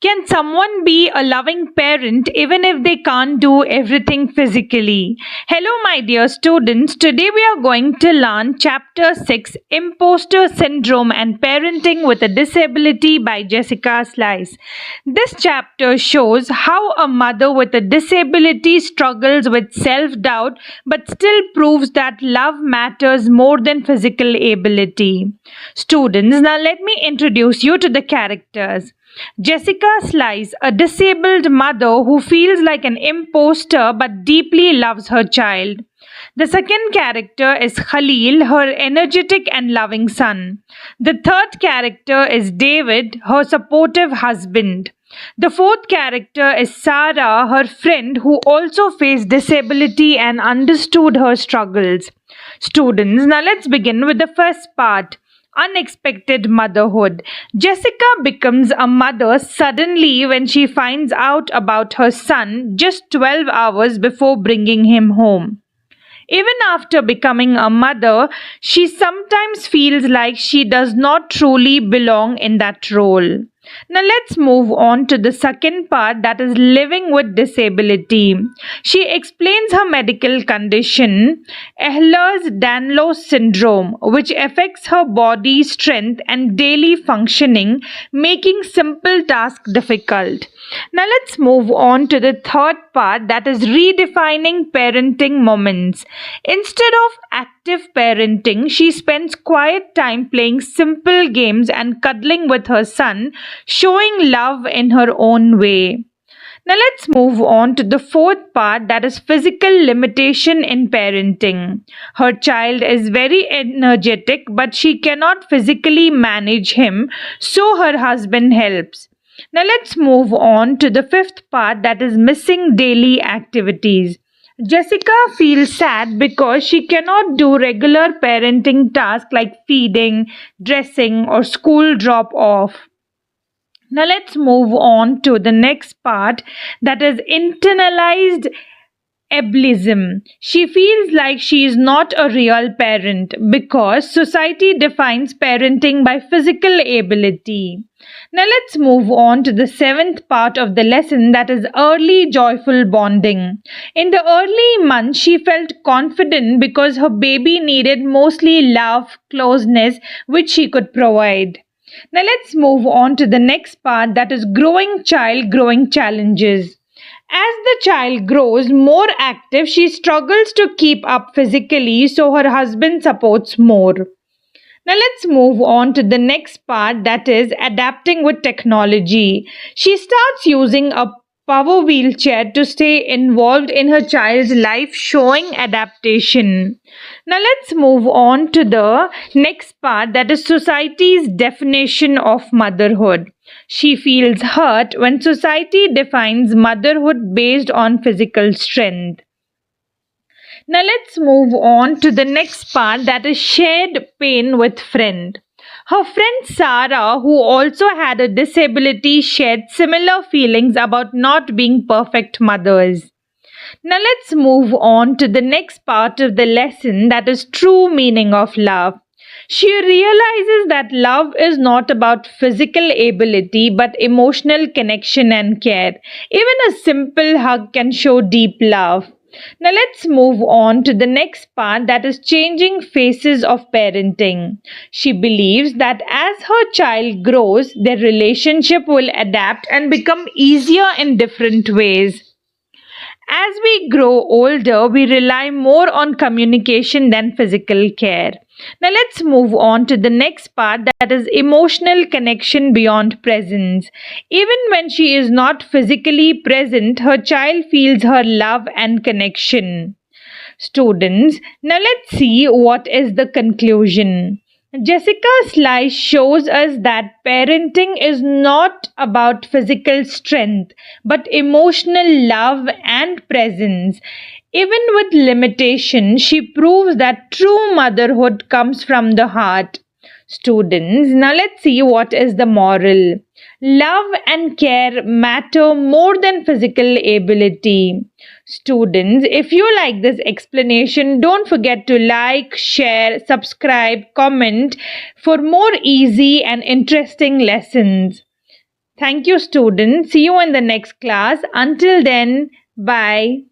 Can someone be a loving parent even if they can't do everything physically? Hello, my dear students. Today we are going to learn Chapter 6 Imposter Syndrome and Parenting with a Disability by Jessica Slice. This chapter shows how a mother with a disability struggles with self doubt but still proves that love matters more than physical ability. Students, now let me introduce you to the characters. Jessica Slice, a disabled mother who feels like an imposter but deeply loves her child. The second character is Khalil, her energetic and loving son. The third character is David, her supportive husband. The fourth character is Sarah, her friend who also faced disability and understood her struggles. Students, now let's begin with the first part. Unexpected motherhood. Jessica becomes a mother suddenly when she finds out about her son just 12 hours before bringing him home. Even after becoming a mother, she sometimes feels like she does not truly belong in that role. Now let's move on to the second part, that is living with disability. She explains her medical condition, Ehlers-Danlos syndrome, which affects her body strength and daily functioning, making simple tasks difficult. Now let's move on to the third part, that is redefining parenting moments. Instead of active parenting, she spends quiet time playing simple games and cuddling with her son, showing love in her own way. Now let's move on to the fourth part, that is physical limitation in parenting. Her child is very energetic but she cannot physically manage him, so her husband helps. Now let's move on to the fifth part, that is missing daily activities. Jessica feels sad because she cannot do regular parenting tasks like feeding, dressing, or school drop off. Now let's move on to the next part, that is internalized ableism. She feels like she is not a real parent because society defines parenting by physical ability. Now let's move on to the seventh part of the lesson, that is early joyful bonding. In the early months, she felt confident because her baby needed mostly love, closeness, which she could provide. Now let's move on to the next part, that is growing child, growing challenges. As the child grows more active, she struggles to keep up physically, so her husband supports more. Now let's move on to the next part, that is adapting with technology. She starts using a power wheelchair to stay involved in her child's life, showing adaptation. Now let's move on to the next part, that is society's definition of motherhood. She feels hurt when society defines motherhood based on physical strength. Now let's move on to the next part, that is shared pain with friend. Her friend Sarah, who also had a disability, shared similar feelings about not being perfect mothers. Now let's move on to the next part of the lesson, that is true meaning of love. She realizes that love is not about physical ability but emotional connection and care. Even a simple hug can show deep love. Now let's move on to the next part, that is changing phases of parenting. She believes that as her child grows, their relationship will adapt and become easier in different ways. As we grow older, we rely more on communication than physical care. Now let's move on to the next part, that is emotional connection beyond presence. Even when she is not physically present, her child feels her love and connection. Students, now let's see what is the conclusion. Jessica Slice shows us that parenting is not about physical strength but emotional love and presence. Even with limitation, she proves that true motherhood comes from the heart. Students, now let's see what is the moral. Love and care matter more than physical ability. Students, if you like this explanation, don't forget to like, share, subscribe, comment for more easy and interesting lessons. Thank you, students. See you in the next class. Until then, bye.